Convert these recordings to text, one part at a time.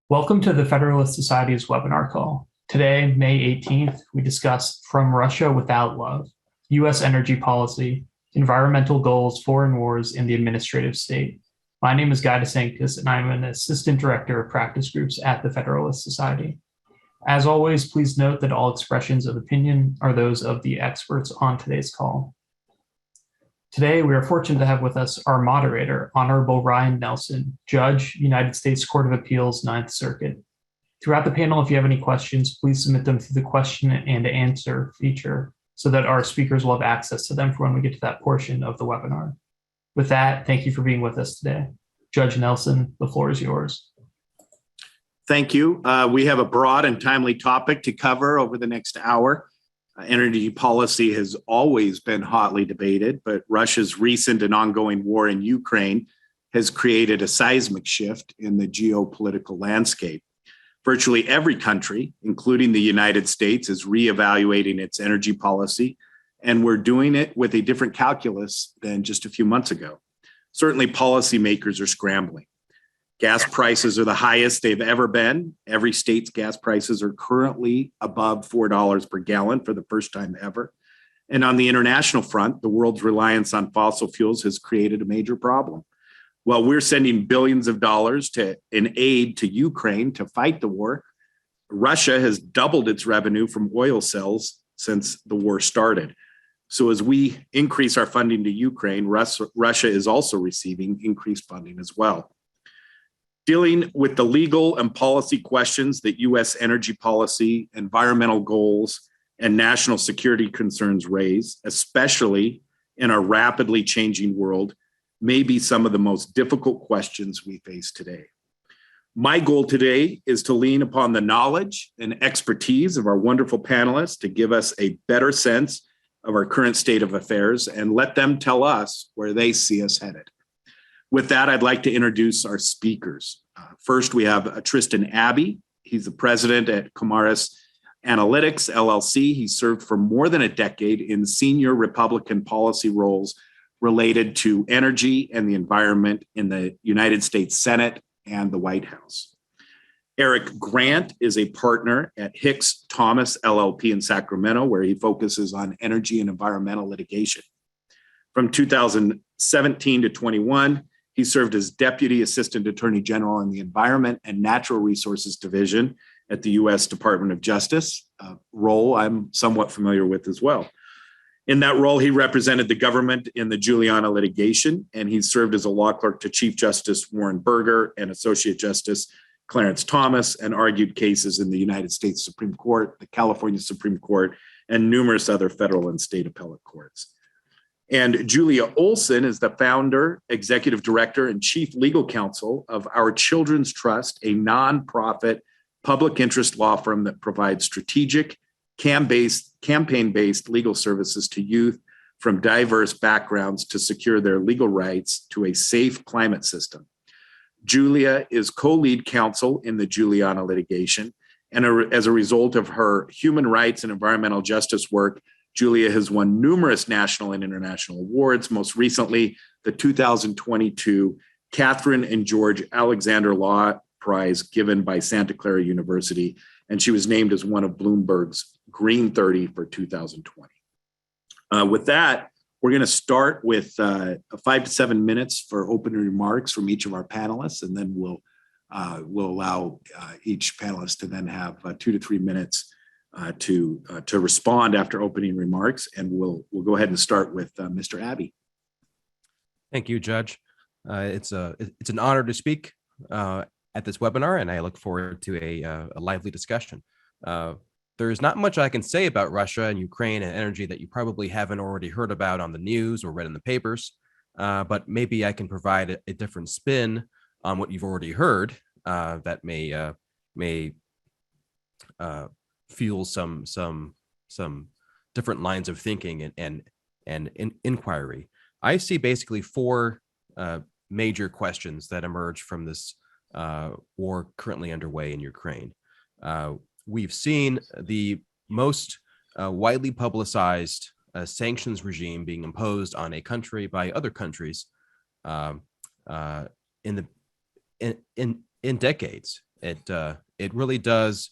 Welcome to the Federalist Society's webinar call. Today, May 18th, we discuss From Russia Without Love, U.S. Energy Policy, Environmental Goals, Foreign Wars, and the Administrative State. My name is Guy DeSanctis, and I'm an Assistant Director of Practice Groups at the Federalist Society. As always, please note that all expressions of opinion are those of the experts on today's call. Today, we are fortunate to have with us our moderator, Honorable Ryan Nelson, Judge, United States Court of Appeals, Ninth Circuit. Throughout the panel, if you have any questions, please submit them through the question and answer feature so that our speakers will have access to them for when we get to that portion of the webinar. With that, thank you for being with us today. Judge Nelson, the floor is yours. Thank you. We have a broad and timely topic to cover over the next hour. Energy policy has always been hotly debated, but Russia's recent and ongoing war in Ukraine has created a seismic shift in the geopolitical landscape. Virtually every country, including the United States, is reevaluating its energy policy, and we're doing it with a different calculus than just a few months ago. Certainly, policymakers are scrambling. Gas prices are the highest they've ever been. Every state's gas prices are currently above $4 per gallon for the first time ever. And on the international front, the world's reliance on fossil fuels has created a major problem. While we're sending billions of dollars in aid to Ukraine to fight the war, Russia has doubled its revenue from oil sales since the war started. So as we increase our funding to Ukraine, Russia is also receiving increased funding as well. Dealing with the legal and policy questions that U.S. energy policy, environmental goals, and national security concerns raise, especially in our rapidly changing world, may be some of the most difficult questions we face today. My goal today is to lean upon the knowledge and expertise of our wonderful panelists to give us a better sense of our current state of affairs and let them tell us where they see us headed. With that, I'd like to introduce our speakers. First, we have Tristan Abbey. He's the president at Comaris Analytics, LLC. He served for more than a decade in senior Republican policy roles related to energy and the environment in the United States Senate and the White House. Eric Grant is a partner at Hicks Thomas, LLP in Sacramento, where he focuses on energy and environmental litigation. From 2017 to 21, he served as Deputy Assistant Attorney General in the Environment and Natural Resources Division at the U.S. Department of Justice, a role I'm somewhat familiar with as well. In that role, he represented the government in the Juliana litigation, and he served as a law clerk to Chief Justice Warren Burger and Associate Justice Clarence Thomas, and argued cases in the United States Supreme Court, the California Supreme Court, and numerous other federal and state appellate courts. And Julia Olson is the founder, executive director, and chief legal counsel of Our Children's Trust, a nonprofit public interest law firm that provides strategic, campaign-based legal services to youth from diverse backgrounds to secure their legal rights to a safe climate system. Julia is co-lead counsel in the Juliana litigation, and as a result of her human rights and environmental justice work, Julia has won numerous national and international awards, most recently the 2022 Catherine and George Alexander Law Prize given by Santa Clara University, and she was named as one of Bloomberg's Green 30 for 2020. With that, we're going to start with 5 to 7 minutes for opening remarks from each of our panelists, and then we'll allow each panelist to then have 2 to 3 minutes to respond after opening remarks, and we'll go ahead and start with Mr. Abbey. Thank you, Judge. It's an honor to speak at this webinar, and I look forward to a lively discussion. There's not much I can say about Russia and Ukraine and energy that you probably haven't already heard about on the news or read in the papers, but maybe I can provide a different spin on what you've already heard that may fuel some different lines of thinking and inquiry. I see basically four major questions that emerge from this war currently underway in Ukraine. We've seen the most widely publicized sanctions regime being imposed on a country by other countries in decades. It really does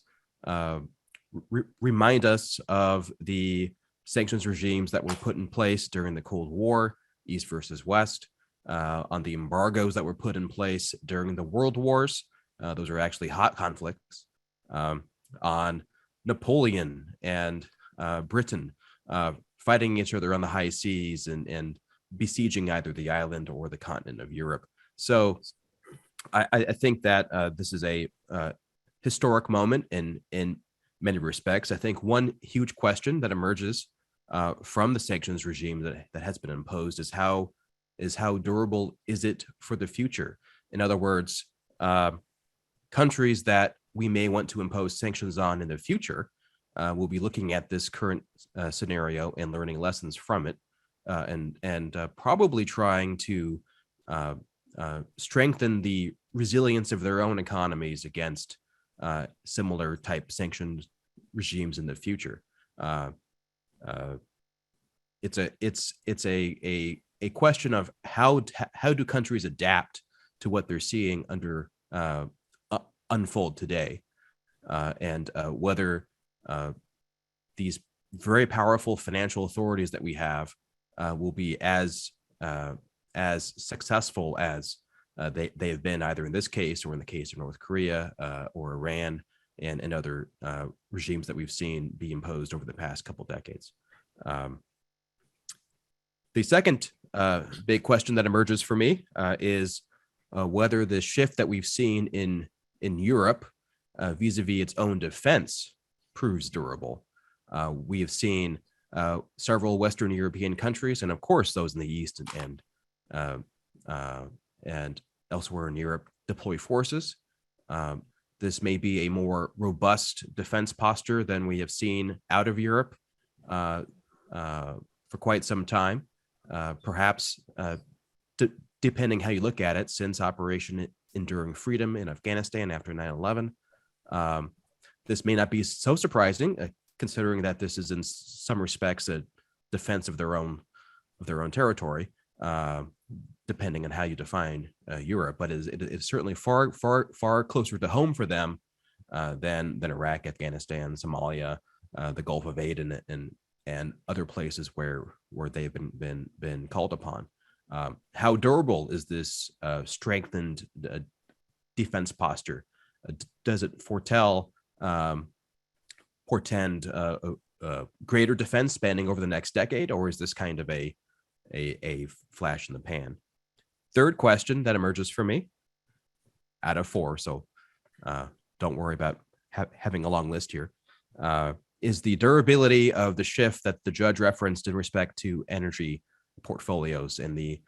remind us of the sanctions regimes that were put in place during the Cold War, East versus West, on the embargoes that were put in place during the World Wars. Those are actually hot conflicts, on Napoleon and Britain fighting each other on the high seas and besieging either the island or the continent of Europe. So I think that this is a historic moment in many respects. I think one huge question that emerges from the sanctions regime that has been imposed is how durable is it for the future? In other words, countries that we may want to impose sanctions on in the future will be looking at this current scenario and learning lessons from it, and probably trying to strengthen the resilience of their own economies against similar type sanctions regimes in the future. It's a question of how do countries adapt to what they're seeing under unfold today, and whether these very powerful financial authorities that we have will be as successful as they have been either in this case or in the case of North Korea or Iran and other regimes that we've seen be imposed over the past couple decades. The second big question that emerges for me is whether the shift that we've seen in Europe vis-a-vis its own defense proves durable. We have seen several Western European countries, and of course those in the East and elsewhere in Europe, deploy forces. This may be a more robust defense posture than we have seen out of Europe for quite some time. Perhaps, depending how you look at it, since Operation Enduring Freedom in Afghanistan after 9/11. This may not be so surprising, considering that this is in some respects a defense of their own territory, depending on how you define Europe. But it's certainly far closer to home for them than Iraq, Afghanistan, Somalia, the Gulf of Aden, and other places where they've been called upon. How durable is this strengthened defense posture? Does it portend greater defense spending over the next decade, or is this kind of a flash in the pan? Third question that emerges for me, out of four, so don't worry about having a long list here, is the durability of the shift that the judge referenced in respect to energy portfolios and the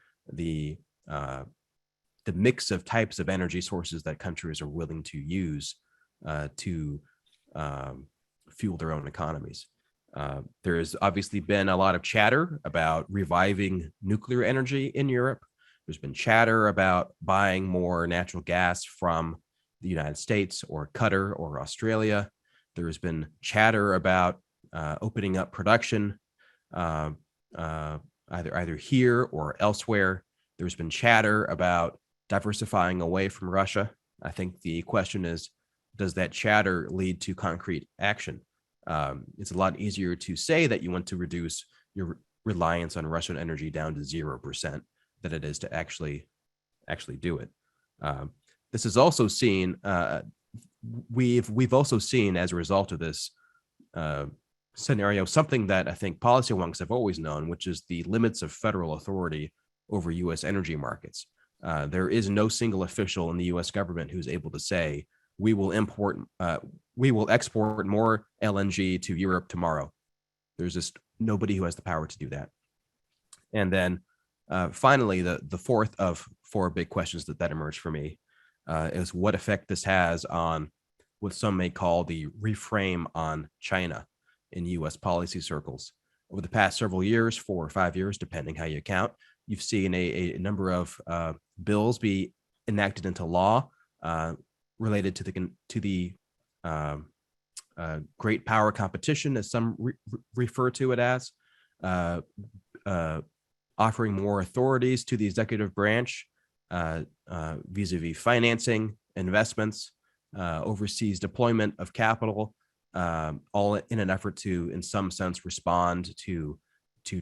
mix of types of energy sources that countries are willing to use to fuel their own economies. There has obviously been a lot of chatter about reviving nuclear energy in Europe. There's been chatter about buying more natural gas from the United States or Qatar or Australia. There has been chatter about opening up production either here or elsewhere. There's been chatter about diversifying away from Russia. I think the question is, does that chatter lead to concrete action? It's a lot easier to say that you want to reduce your reliance on Russian energy down to 0% than it is to actually do it. This is also seen. We've also seen as a result of this scenario something that I think policy wonks have always known, which is the limits of federal authority over U.S. energy markets. There is no single official in the U.S. government who's able to say, we will export more LNG to Europe tomorrow. There's just nobody who has the power to do that. And then finally, the fourth of four big questions that emerge for me is what effect this has on what some may call the reframe on China in U.S. policy circles. Over the past several years, 4 or 5 years, depending how you count, you've seen a number of bills be enacted into law related to the great power competition, as some refer to it as, offering more authorities to the executive branch vis-a-vis financing, investments, overseas deployment of capital, all in an effort to, in some sense, respond to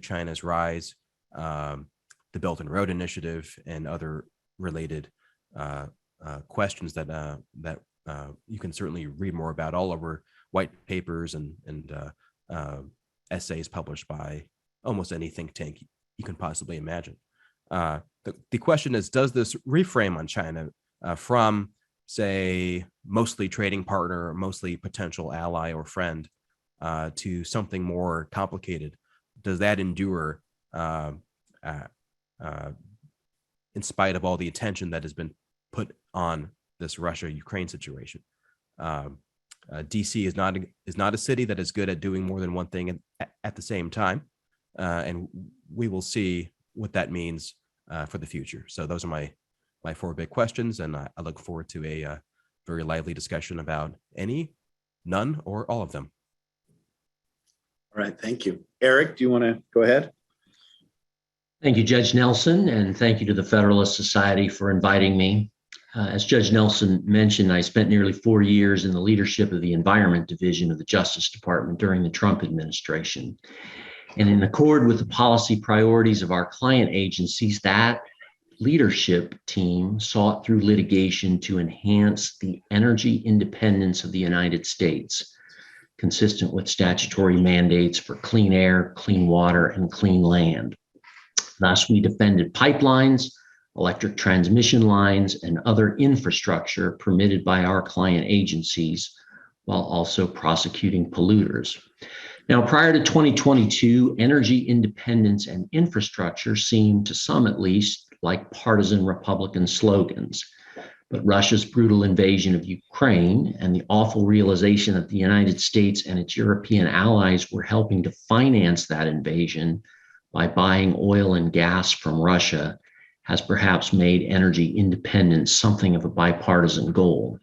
China's rise, the Belt and Road Initiative, and other related questions that you can certainly read more about all over white papers and essays published by almost any think tank you can possibly imagine. The question is, does this reframe on China from, say, mostly trading partner, mostly potential ally or friend, to something more complicated, does that endure in spite of all the attention that has been put on this Russia-Ukraine situation? DC is not a city that is good at doing more than one thing at the same time, and we will see what that means for the future. So those are my four big questions, and I look forward to a very lively discussion about any, none, or all of them. All right, thank you. Eric, do you want to go ahead? Thank you, Judge Nelson, and thank you to the Federalist Society for inviting me. As Judge Nelson mentioned, I spent nearly 4 years in the leadership of the Environment Division of the Justice Department during the Trump administration. And in accord with the policy priorities of our client agencies, that leadership team sought through litigation to enhance the energy independence of the United States, consistent with statutory mandates for clean air, clean water, and clean land. Thus, we defended pipelines, electric transmission lines, and other infrastructure permitted by our client agencies, while also prosecuting polluters. Now, prior to 2022, energy independence and infrastructure seemed, to some at least, like partisan Republican slogans. But Russia's brutal invasion of Ukraine and the awful realization that the United States and its European allies were helping to finance that invasion by buying oil and gas from Russia has perhaps made energy independence something of a bipartisan goal.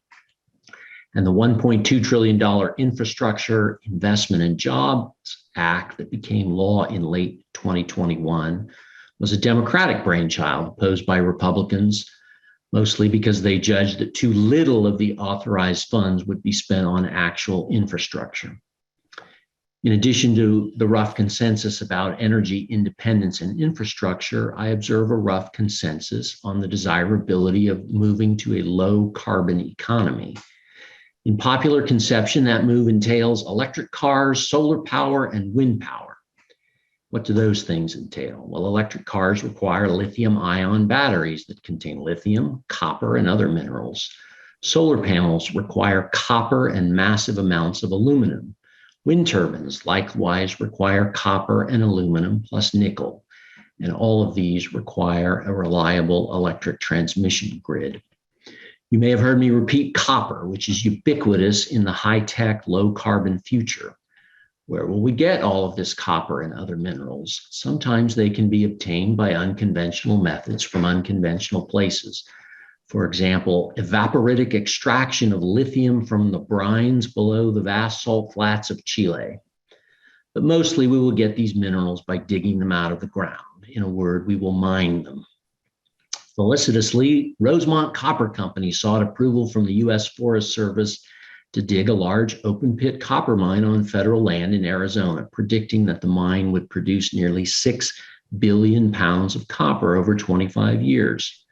And the $1.2 trillion Infrastructure Investment and Jobs Act that became law in late 2021 was a Democratic brainchild opposed by Republicans, mostly because they judged that too little of the authorized funds would be spent on actual infrastructure. In addition to the rough consensus about energy independence and infrastructure, I observe a rough consensus on the desirability of moving to a low carbon economy. In popular conception, that move entails electric cars, solar power, and wind power. What do those things entail? Well, electric cars require lithium-ion batteries that contain lithium, copper, and other minerals. Solar panels require copper and massive amounts of aluminum. Wind turbines likewise require copper and aluminum plus nickel, and all of these require a reliable electric transmission grid. You may have heard me repeat copper, which is ubiquitous in the high-tech, low-carbon future. Where will we get all of this copper and other minerals? Sometimes they can be obtained by unconventional methods from unconventional places. For example, evaporitic extraction of lithium from the brines below the vast salt flats of Chile. But mostly we will get these minerals by digging them out of the ground. In a word, we will mine them. Felicitously, Rosemont Copper Company sought approval from the U.S. Forest Service to dig a large open pit copper mine on federal land in Arizona, predicting that the mine would produce nearly 6 billion pounds of copper over 25 years.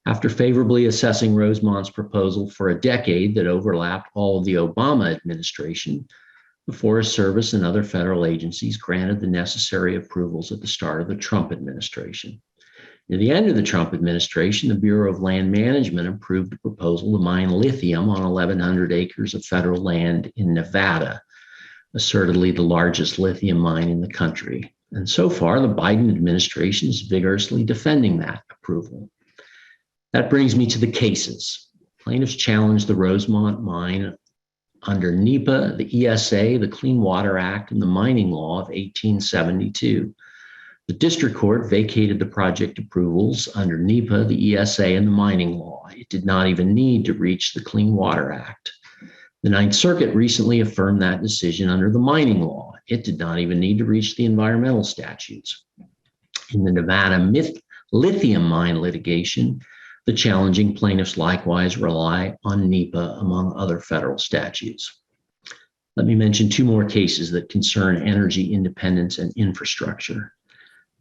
After favorably assessing Rosemont's proposal for a decade that overlapped all of the Obama administration, the Forest Service and other federal agencies granted the necessary approvals at the start of the Trump administration. Near the end of the Trump administration, the Bureau of Land Management approved a proposal to mine lithium on 1,100 acres of federal land in Nevada, assertedly the largest lithium mine in the country. And so far, the Biden administration is vigorously defending that approval. That brings me to the cases. Plaintiffs challenged the Rosemont mine under NEPA, the ESA, the Clean Water Act, and the Mining Law of 1872. The district court vacated the project approvals under NEPA, the ESA, and the Mining Law. It did not even need to reach the Clean Water Act. The Ninth Circuit recently affirmed that decision under the Mining Law. It did not even need to reach the environmental statutes. In the Nevada lithium mine litigation, The challenging plaintiffs likewise rely on NEPA, among other federal statutes. Let me mention two more cases that concern energy independence and infrastructure.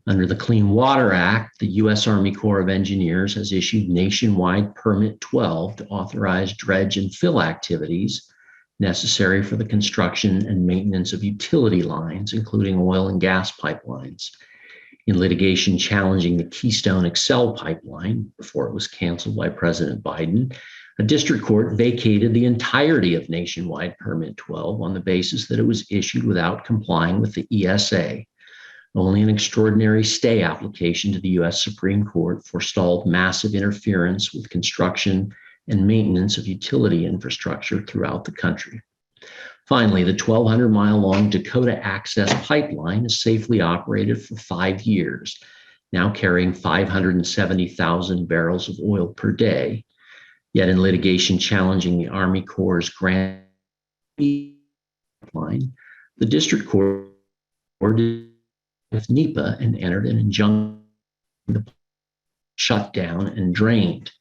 Under the Clean Water Act, the U.S. Army Corps of Engineers has issued nationwide Permit 12 to authorize dredge and fill activities necessary for the construction and maintenance of utility lines, including oil and gas pipelines. In litigation challenging the Keystone XL pipeline before it was canceled by President Biden, a district court vacated the entirety of nationwide Permit 12 on the basis that it was issued without complying with the ESA. Only an extraordinary stay application to the U.S. Supreme Court forestalled massive interference with construction and maintenance of utility infrastructure throughout the country. Finally, the 1,200-mile-long Dakota Access Pipeline is safely operated for 5 years, now carrying 570,000 barrels of oil per day. Yet in litigation challenging the Army Corps' Grand Pipeline, the district court did with NEPA and entered an injunction to shut down and drained.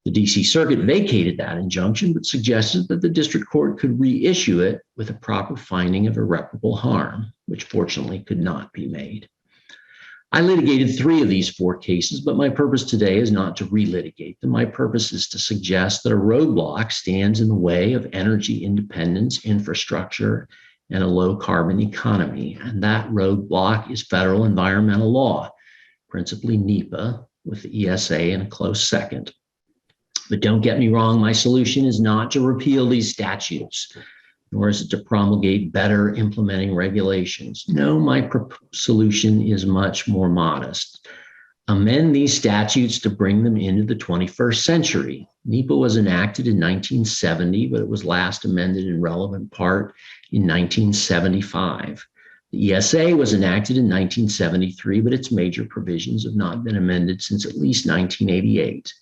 The DC Circuit vacated that injunction, but suggested that the district court could reissue it with a proper finding of irreparable harm, which fortunately could not be made. I litigated 3 of these 4 cases, but my purpose today is not to relitigate them. My purpose is to suggest that a roadblock stands in the way of energy independence, infrastructure, and a low carbon economy. And that roadblock is federal environmental law, principally NEPA, with the ESA in a close second. But don't get me wrong, my solution is not to repeal these statutes, nor is it to promulgate better implementing regulations. No, my solution is much more modest. Amend these statutes to bring them into the 21st century. NEPA was enacted in 1970, but it was last amended in relevant part in 1975. The ESA was enacted in 1973, but its major provisions have not been amended since at least 1988.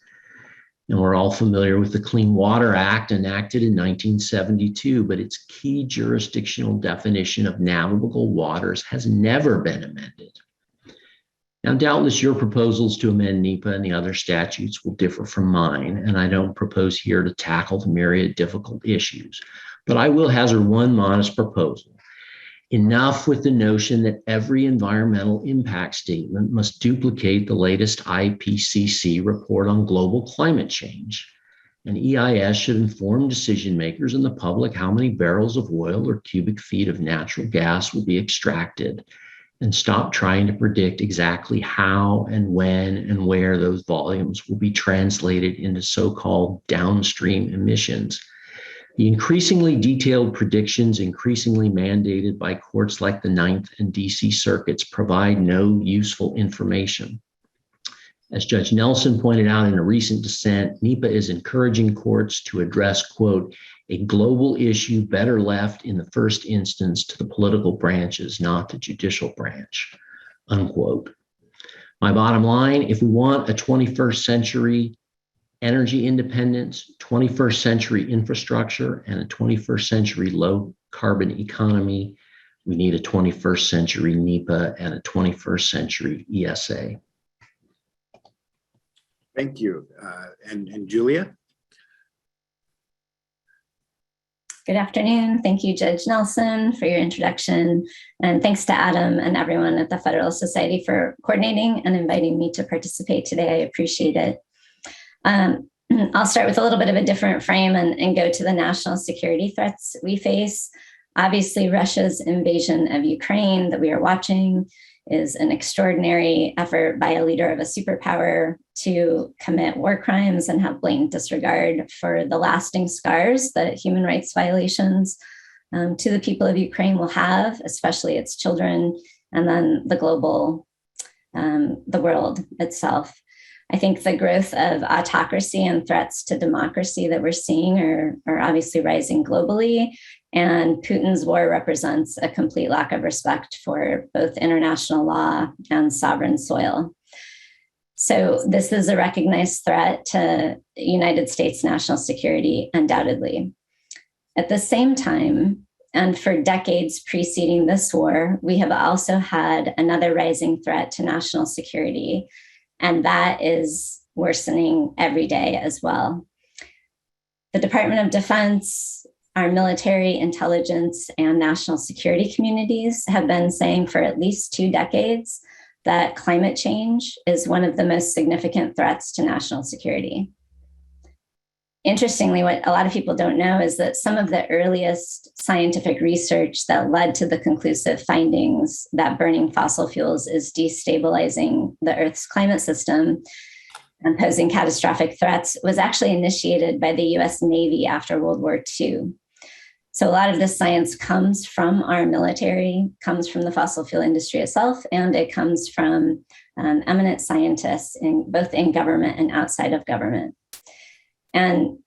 And we're all familiar with the Clean Water Act, enacted in 1972, but its key jurisdictional definition of navigable waters has never been amended. Now, doubtless your proposals to amend NEPA and the other statutes will differ from mine, and I don't propose here to tackle the myriad difficult issues, but I will hazard one modest proposal. Enough with the notion that every environmental impact statement must duplicate the latest IPCC report on global climate change. And EIS should inform decision makers and the public how many barrels of oil or cubic feet of natural gas will be extracted, and stop trying to predict exactly how and when and where those volumes will be translated into so-called downstream emissions. The increasingly detailed predictions, increasingly mandated by courts like the Ninth and DC circuits, provide no useful information. As Judge Nelson pointed out in a recent dissent, NEPA is encouraging courts to address, quote, a global issue better left in the first instance to the political branches, not the judicial branch, unquote. My bottom line, if we want a 21st century energy independence, 21st century infrastructure, and a 21st century low carbon economy, we need a 21st century NEPA and a 21st century ESA. Thank you. And Julia? Good afternoon. Thank you, Judge Nelson, for your introduction. And thanks to Adam and everyone at the Federal Society for coordinating and inviting me to participate today. I appreciate it. I'll start with a little bit of a different frame and go to the national security threats we face. Obviously, Russia's invasion of Ukraine that we are watching is an extraordinary effort by a leader of a superpower to commit war crimes and have blatant disregard for the lasting scars that human rights violations to the people of Ukraine will have, especially its children, and then the global, the world itself. I think the growth of autocracy and threats to democracy that we're seeing are obviously rising globally. And Putin's war represents a complete lack of respect for both international law and sovereign soil. So this is a recognized threat to United States national security, undoubtedly. At the same time, and for decades preceding this war, we have also had another rising threat to national security, and that is worsening every day as well. The Department of Defense, our military, intelligence, and national security communities have been saying for at least 2 decades that climate change is one of the most significant threats to national security. Interestingly, what a lot of people don't know is that some of the earliest scientific research that led to the conclusive findings that burning fossil fuels is destabilizing the Earth's climate system and posing catastrophic threats was actually initiated by the US Navy after World War II. So a lot of this science comes from our military, comes from the fossil fuel industry itself, and it comes from eminent scientists in both in government and outside of government. And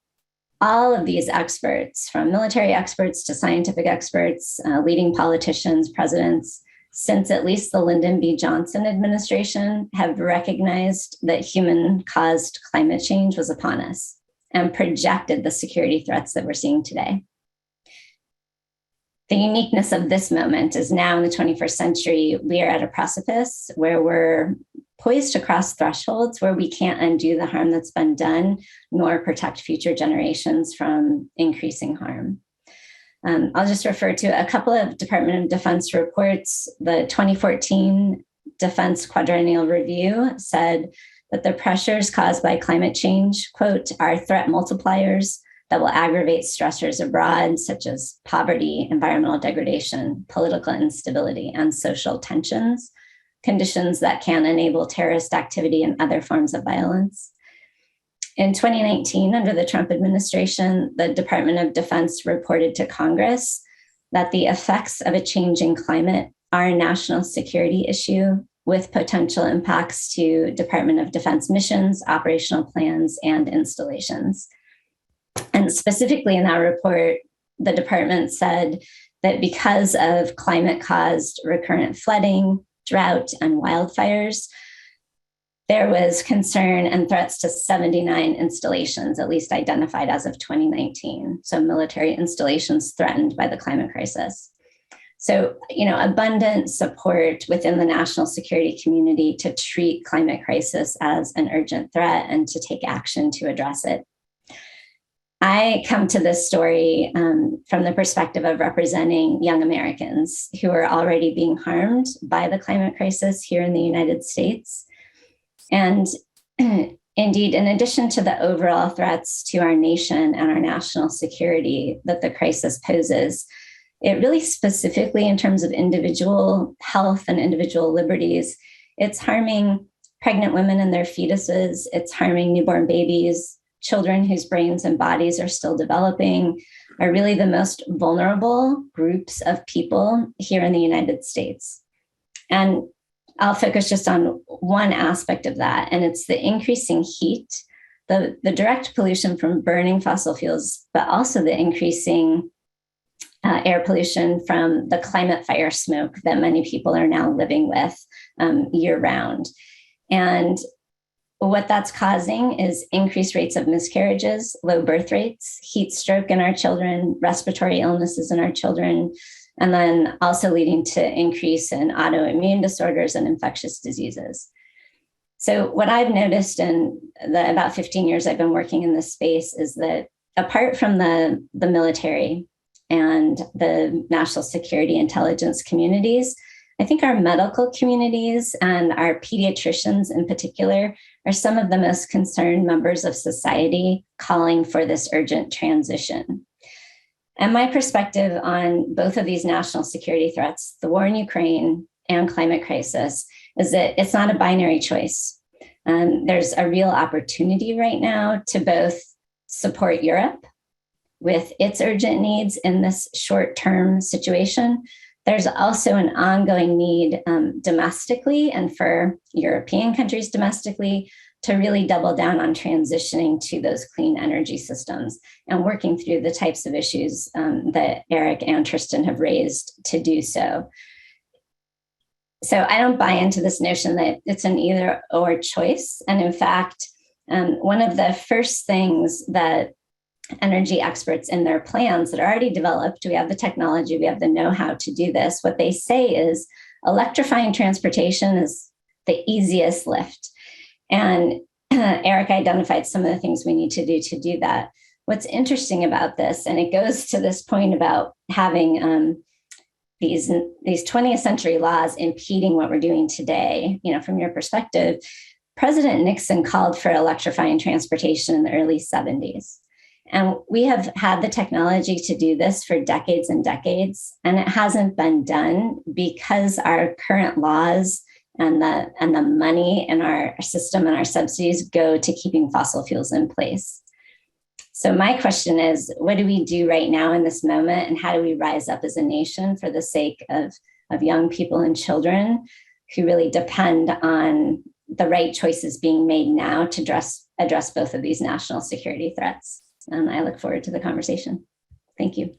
all of these experts, from military experts to scientific experts, leading politicians, presidents, since at least the Lyndon B. Johnson administration, have recognized that human-caused climate change was upon us and projected the security threats that we're seeing today. The uniqueness of this moment is now in the 21st century, we are at a precipice where we're poised to cross thresholds where we can't undo the harm that's been done, nor protect future generations from increasing harm. I'll just refer to a couple of Department of Defense reports. The 2014 Defense Quadrennial Review said that the pressures caused by climate change, quote, are threat multipliers that will aggravate stressors abroad, such as poverty, environmental degradation, political instability, and social tensions, conditions that can enable terrorist activity and other forms of violence. In 2019, under the Trump administration, the Department of Defense reported to Congress that the effects of a changing climate are a national security issue with potential impacts to Department of Defense missions, operational plans, and installations. And specifically in that report, the department said that because of climate-caused recurrent flooding, drought, and wildfires, there was concern and threats to 79 installations, at least identified as of 2019. So military installations threatened by the climate crisis. So, abundant support within the national security community to treat climate crisis as an urgent threat and to take action to address it. I come to this story from the perspective of representing young Americans who are already being harmed by the climate crisis here in the United States. And indeed, in addition to the overall threats to our nation and our national security that the crisis poses, it really specifically in terms of individual health and individual liberties, it's harming pregnant women and their fetuses, it's harming newborn babies. Children whose brains and bodies are still developing are really the most vulnerable groups of people here in the United States. And I'll focus just on one aspect of that, and it's the increasing heat, the direct pollution from burning fossil fuels, but also the increasing air pollution from the climate fire smoke that many people are now living with year round. And what that's causing is increased rates of miscarriages, low birth rates, heat stroke in our children, respiratory illnesses in our children, and then also leading to increase in autoimmune disorders and infectious diseases. So what I've noticed in the about 15 years I've been working in this space is that apart from the military and the national security intelligence communities, I think our medical communities and our pediatricians in particular are some of the most concerned members of society calling for this urgent transition. And my perspective on both of these national security threats, the war in Ukraine and climate crisis, is that it's not a binary choice. There's a real opportunity right now to both support Europe with its urgent needs in this short-term situation. There's also an ongoing need domestically and for European countries domestically to really double down on transitioning to those clean energy systems and working through the types of issues that Eric and Tristan have raised to do so. So I don't buy into this notion that it's an either or choice. And in fact, one of the first things that energy experts in their plans that are already developed, we have the technology, we have the know-how to do this. What they say is electrifying transportation is the easiest lift. And Eric identified some of the things we need to do that. What's interesting about this, and it goes to this point about having these 20th century laws impeding what we're doing today, from your perspective, President Nixon called for electrifying transportation in the early 70s. And we have had the technology to do this for decades and decades, and it hasn't been done because our current laws and the money in our system and our subsidies go to keeping fossil fuels in place. So my question is, what do we do right now in this moment, and how do we rise up as a nation for the sake of young people and children who really depend on the right choices being made now to address both of these national security threats? And I look forward to the conversation. Thank you.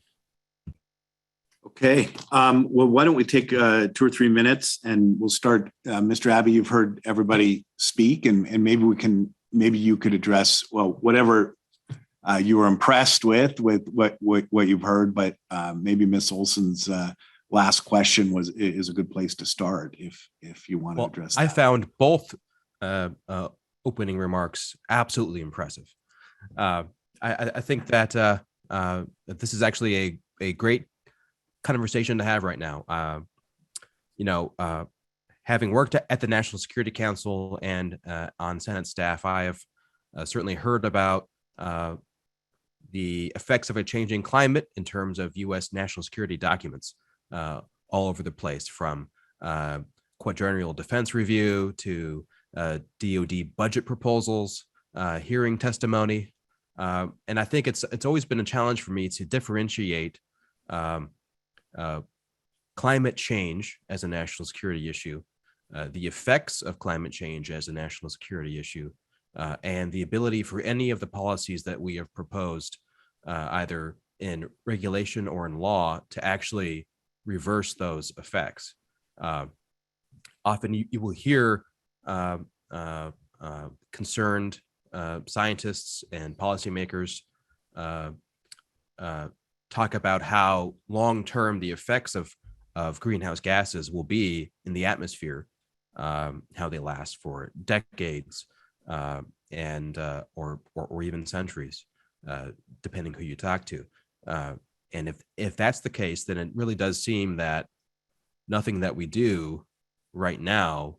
Okay. Well, why don't we take 2 or 3 minutes, and we'll start. Mr. Abbey, you've heard everybody speak, and maybe you could address, well, whatever you were impressed with what you've heard, but maybe Ms. Olson's last question is a good place to start if you want to address that. I found both opening remarks absolutely impressive. I think that this is actually a great conversation to have right now. Having worked at the National Security Council and on Senate staff, I have certainly heard about the effects of a changing climate in terms of U.S. national security documents all over the place, from quadrennial defense review to DoD budget proposals, hearing testimony. And I think it's always been a challenge for me to differentiate climate change as a national security issue, the effects of climate change as a national security issue, and the ability for any of the policies that we have proposed, either in regulation or in law, to actually reverse those effects. Often you will hear concerned scientists and policymakers talk about how long-term the effects of greenhouse gases will be in the atmosphere, how they last for decades and or even centuries, depending who you talk to. And if that's the case, then it really does seem that nothing that we do right now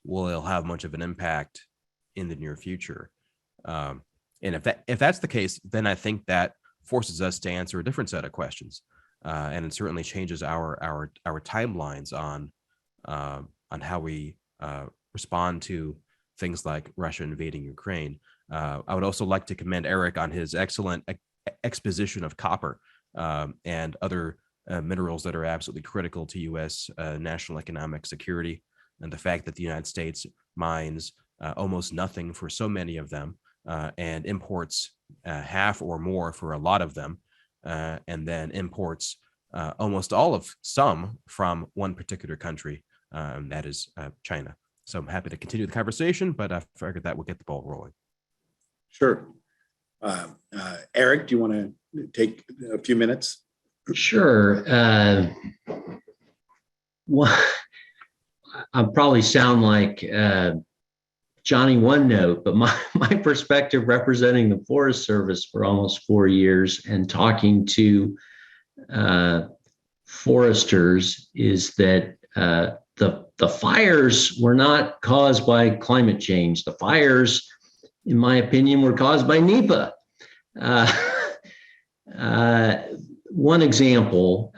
will have much of an impact in the near future. And if that's the case, then I think that forces us to answer a different set of questions, and it certainly changes our timelines on how we respond to things like Russia invading Ukraine. I would also like to commend Eric on his excellent exposition of copper and other minerals that are absolutely critical to U.S. National economic security, and the fact that the United States mines almost nothing for so many of them, and imports half or more for a lot of them, and then imports almost all of some from one particular country, that is China. So I'm happy to continue the conversation, but I figured that will get the ball rolling. Sure. Eric, do you want to take a few minutes? Sure. Well, I probably sound like Johnny One Note, but my perspective, representing the Forest Service for almost 4 years and talking to foresters, is that the fires were not caused by climate change. The fires, in my opinion, were caused by NEPA. One example,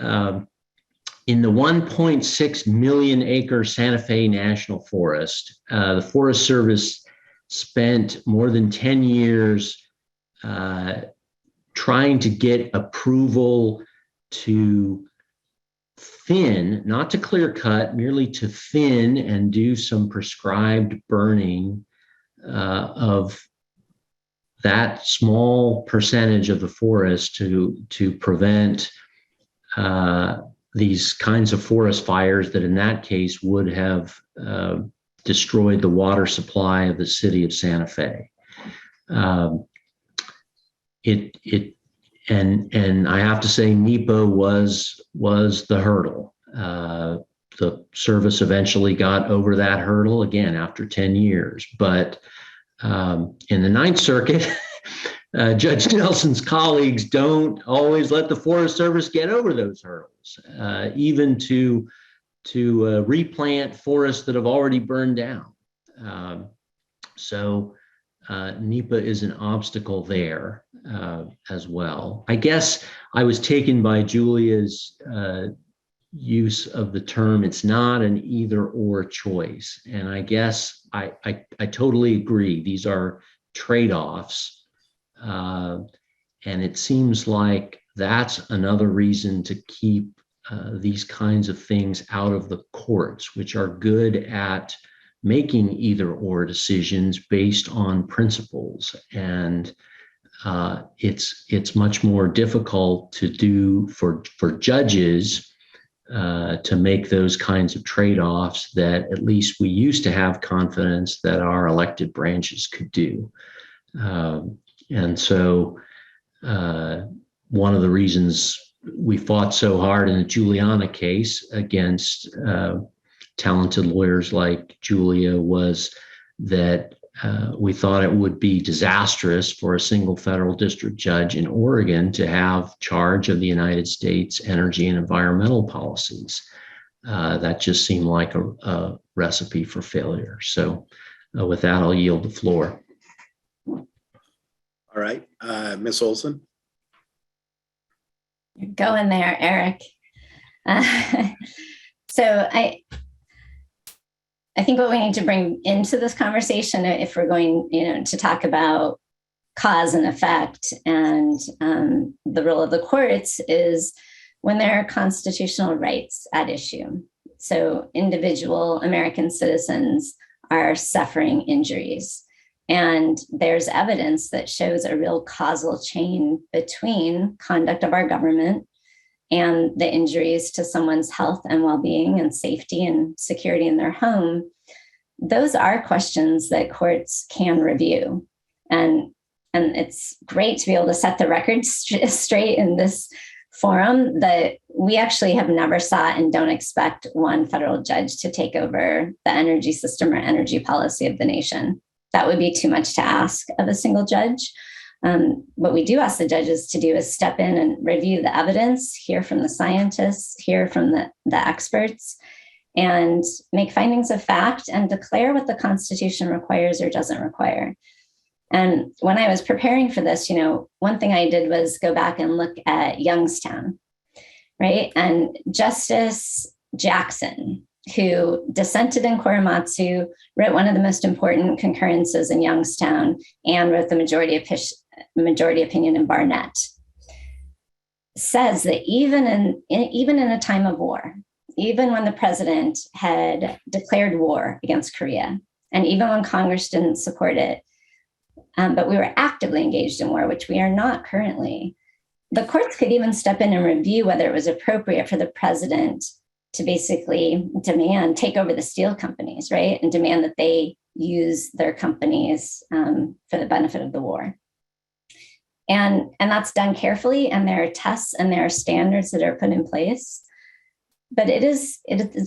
in the 1.6 million acre Santa Fe National Forest, the Forest Service spent more than 10 years trying to get approval to thin, not to clear cut, merely to thin and do some prescribed burning of that small percentage of the forest to prevent these kinds of forest fires that in that case would have destroyed the water supply of the city of Santa Fe. And I have to say NEPA was the hurdle. The service eventually got over that hurdle again after 10 years, but In the Ninth Circuit, Judge Nelson's colleagues don't always let the Forest Service get over those hurdles, even to replant forests that have already burned down. So NEPA is an obstacle there as well. I guess I was taken by Julia's use of the term, it's not an either or choice. And I guess I totally agree. These are trade-offs. And it seems like that's another reason to keep these kinds of things out of the courts, which are good at making either or decisions based on principles. And it's much more difficult to do for judges to make those kinds of trade-offs that at least we used to have confidence that our elected branches could do. And so one of the reasons we fought so hard in the Juliana case against talented lawyers like Julia was that we thought it would be disastrous for a single federal district judge in Oregon to have charge of the United States energy and environmental policies. That just seemed like a recipe for failure. So with that, I'll yield the floor. All right, Ms. Olson. You're going there, Eric. So I think what we need to bring into this conversation, if we're going, to talk about cause and effect and the role of the courts, is when there are constitutional rights at issue. So individual American citizens are suffering injuries, and there's evidence that shows a real causal chain between conduct of our government and the injuries to someone's health and well-being and safety and security in their home. Those are questions that courts can review. And it's great to be able to set the record straight in this forum that we actually have never sought and don't expect one federal judge to take over the energy system or energy policy of the nation. That would be too much to ask of a single judge. What we do ask the judges to do is step in and review the evidence, hear from the scientists, hear from the experts, and make findings of fact and declare what the Constitution requires or doesn't require. And when I was preparing for this, one thing I did was go back and look at Youngstown, right? And Justice Jackson, who dissented in Korematsu, wrote one of the most important concurrences in Youngstown, and wrote the majority opinion in Barnett, says that even in a time of war, even when the president had declared war against Korea, and even when Congress didn't support it, but we were actively engaged in war, which we are not currently, the courts could even step in and review whether it was appropriate for the president to basically take over the steel companies, right? And demand that they use their companies for the benefit of the war. And that's done carefully, and there are tests and there are standards that are put in place. But it is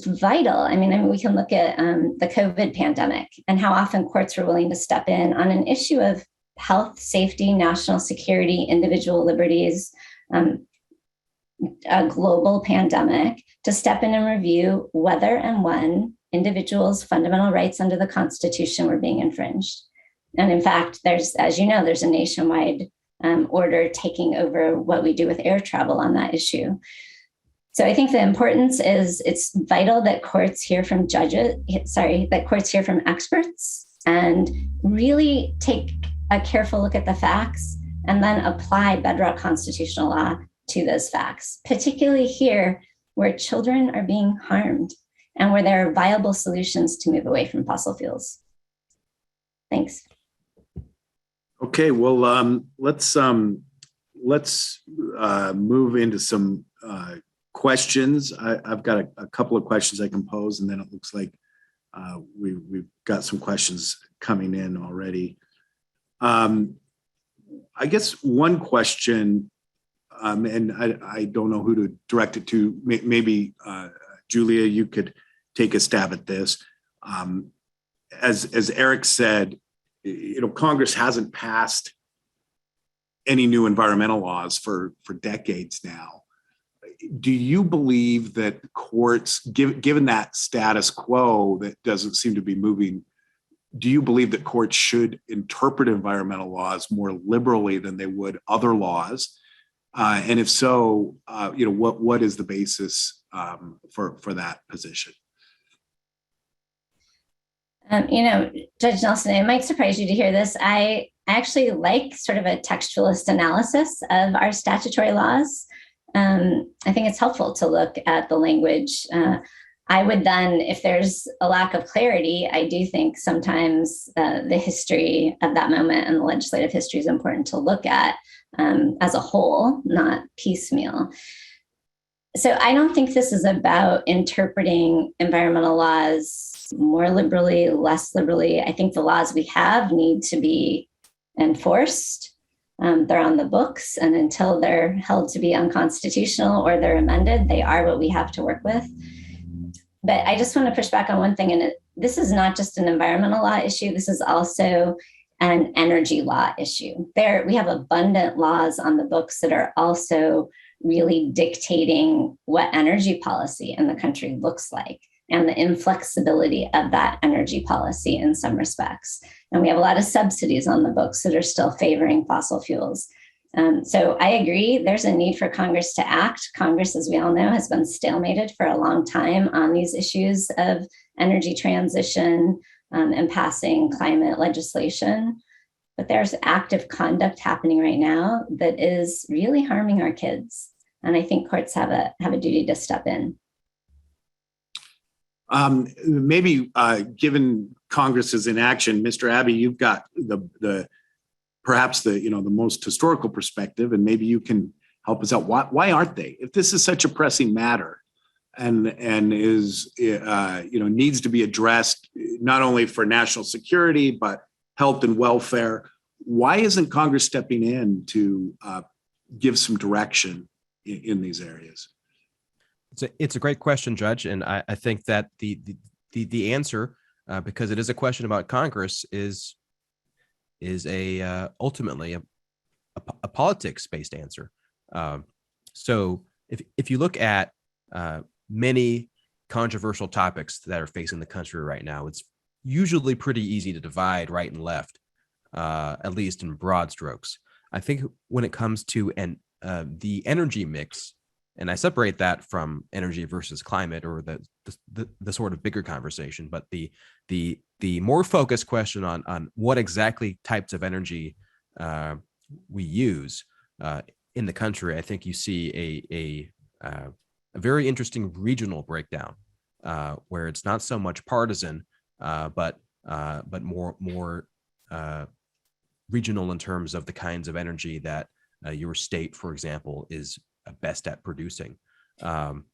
vital. I mean, we can look at the COVID pandemic and how often courts were willing to step in on an issue of health, safety, national security, individual liberties, a global pandemic, to step in and review whether and when individuals' fundamental rights under the Constitution were being infringed. And in fact, there's a nationwide order taking over what we do with air travel on that issue. So I think the importance is it's vital that courts hear from experts and really take a careful look at the facts and then apply bedrock constitutional law to those facts, particularly here where children are being harmed and where there are viable solutions to move away from fossil fuels. Thanks. Okay, well, let's move into some questions. I've got a couple of questions I can pose, and then it looks like we've got some questions coming in already. I guess one question, and I don't know who to direct it to. Maybe Julia, you could take a stab at this. As Eric said, Congress hasn't passed any new environmental laws for decades now. Do you believe that courts, given that status quo that doesn't seem to be moving, do you believe that courts should interpret environmental laws more liberally than they would other laws? And if so, what is the basis for that position? Judge Nelson, it might surprise you to hear this. I actually like sort of a textualist analysis of our statutory laws. I think it's helpful to look at the language. I would then, if there's a lack of clarity, I do think sometimes the history of that moment and the legislative history is important to look at as a whole, not piecemeal. So I don't think this is about interpreting environmental laws more liberally, less liberally. I think the laws we have need to be enforced. They're on the books, and until they're held to be unconstitutional or they're amended, they are what we have to work with. But I just want to push back on one thing, and this is not just an environmental law issue. This is also an energy law issue. We have abundant laws on the books that are also really dictating what energy policy in the country looks like and the inflexibility of that energy policy in some respects. And we have a lot of subsidies on the books that are still favoring fossil fuels. So I agree, there's a need for Congress to act. Congress, as we all know, has been stalemated for a long time on these issues of energy transition and passing climate legislation. But there's active conduct happening right now that is really harming our kids. And I think courts have a duty to step in. Maybe given Congress's inaction, Mr. Abbey, you've got perhaps the most historical perspective, and maybe you can help us out. Why aren't they? If this is such a pressing matter and is needs to be addressed not only for national security but health and welfare, why isn't Congress stepping in to give some direction in these areas? It's a great question, Judge, and I think that the answer, because it is a question about Congress, is ultimately a politics-based answer. So if you look at many controversial topics that are facing the country right now, it's usually pretty easy to divide right and left, at least in broad strokes. I think when it comes to the energy mix, and I separate that from energy versus climate, or the sort of bigger conversation, but the more focused question on what exactly types of energy we use in the country, I think you see a very interesting regional breakdown where it's not so much partisan, but more regional in terms of the kinds of energy that your state, for example, is best at producing. And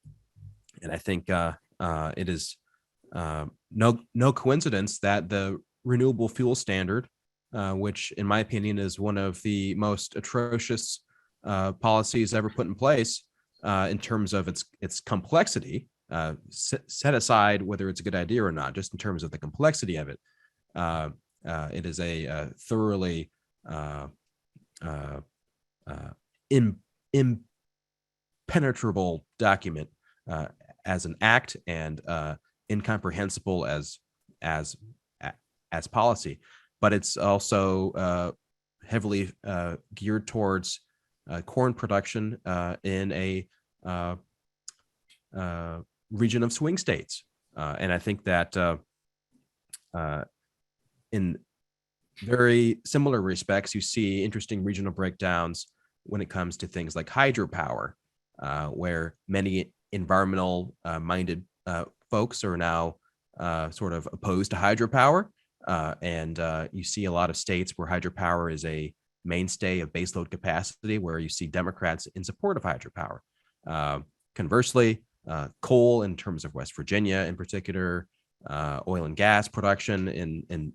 I think it is no coincidence that the renewable fuel standard, which in my opinion is one of the most atrocious policies ever put in place in terms of its complexity, set aside whether it's a good idea or not, just in terms of the complexity of it, it is a thoroughly impenetrable document as an act, and incomprehensible as policy. But it's also heavily geared towards corn production in a region of swing states, and I think that in very similar respects, you see interesting regional breakdowns when it comes to things like hydropower, where many environmental minded folks are now sort of opposed to hydropower. And you see a lot of states where hydropower is a mainstay of baseload capacity, where you see Democrats in support of hydropower. Conversely, coal in terms of West Virginia in particular, oil and gas production in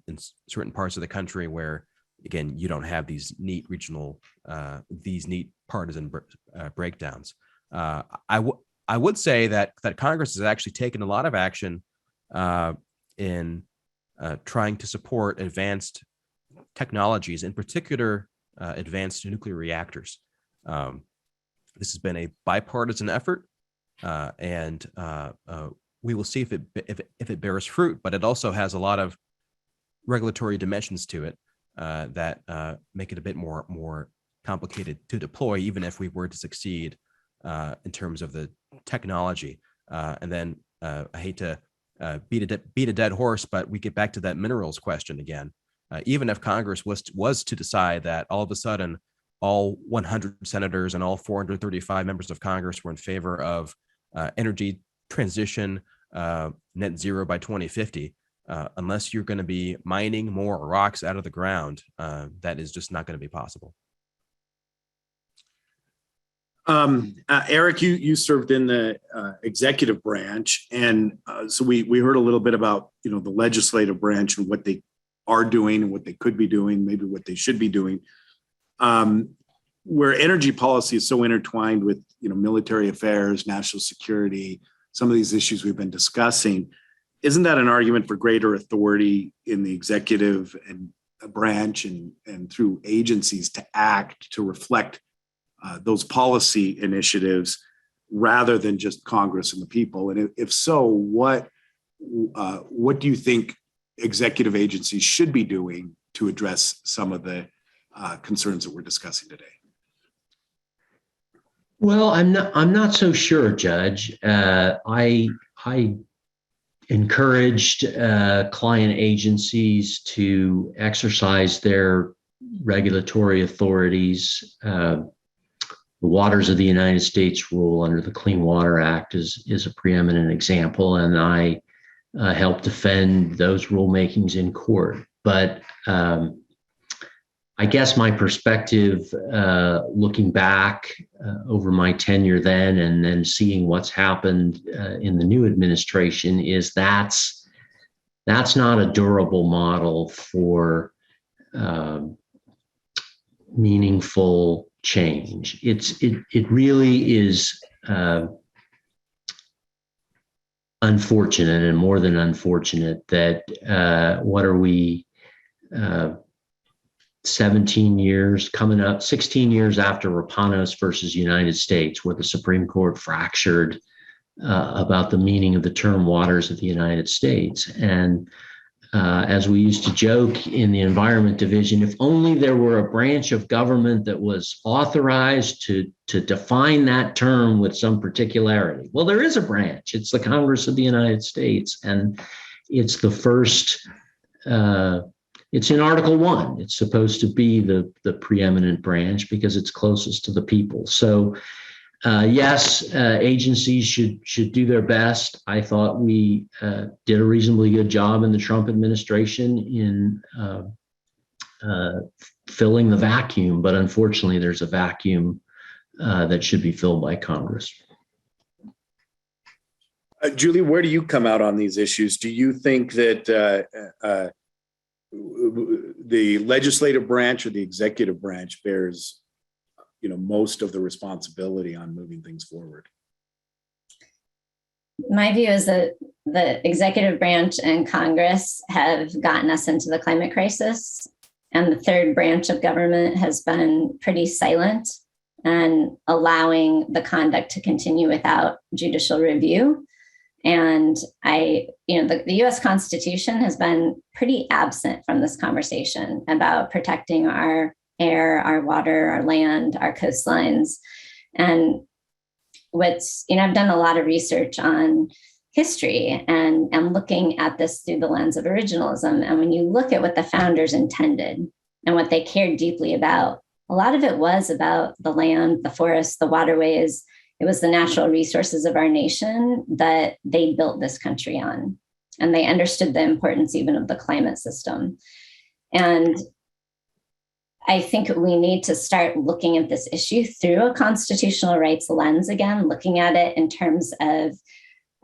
certain parts of the country where, again, you don't have these neat regional, these neat partisan breakdowns. I would say that Congress has actually taken a lot of action in trying to support advanced technologies, in particular, advanced nuclear reactors. This has been a bipartisan effort, and we will see if it bears fruit. But it also has a lot of regulatory dimensions to it that make it a bit more complicated to deploy, even if we were to succeed in terms of the technology. And then I hate to beat a dead horse, but we get back to that minerals question again. Even if Congress was to decide that all of a sudden all 100 senators and all 435 members of Congress were in favor of energy transition, net zero by 2050, unless you're going to be mining more rocks out of the ground, that is just not going to be possible. Eric, you served in the executive branch, and so we heard a little bit about the legislative branch and what they are doing and what they could be doing, maybe what they should be doing. Where energy policy is so intertwined with military affairs, national security, some of these issues we've been discussing, isn't that an argument for greater authority in the executive and branch and through agencies to act to reflect those policy initiatives rather than just Congress and the people? And if so, what do you think executive agencies should be doing to address some of the concerns that we're discussing today? Well, I'm not so sure, Judge. I encouraged client agencies to exercise their regulatory authorities. The Waters of the United States rule under the Clean Water Act is a preeminent example, and I help defend those rulemakings in court. But I guess my perspective, looking back over my tenure then and then seeing what's happened in the new administration, is that's not a durable model for meaningful change. It really is unfortunate, and more than unfortunate, that what are we 17 years coming up, 16 years after Rapanos versus United States, where the Supreme Court fractured about the meaning of the term waters of the United States. And as we used to joke in the Environment Division, if only there were a branch of government that was authorized to define that term with some particularity. Well, there is a branch. It's the Congress of the United States, and it's the first. It's in Article 1. It's supposed to be the preeminent branch because it's closest to the people. So, yes, agencies should do their best. I thought we did a reasonably good job in the Trump administration in filling the vacuum, but unfortunately, there's a vacuum that should be filled by Congress. Julie, where do you come out on these issues? Do you think that the legislative branch or the executive branch bears most of the responsibility on moving things forward? My view is that the executive branch and Congress have gotten us into the climate crisis, and the third branch of government has been pretty silent and allowing the conduct to continue without judicial review. And the U.S. Constitution has been pretty absent from this conversation about protecting our air, our water, our land, our coastlines. And I've done a lot of research on history and looking at this through the lens of originalism. And when you look at what the founders intended and what they cared deeply about, a lot of it was about the land, the forests, the waterways. It was the natural resources of our nation that they built this country on. And they understood the importance even of the climate system. And I think we need to start looking at this issue through a constitutional rights lens again, looking at it in terms of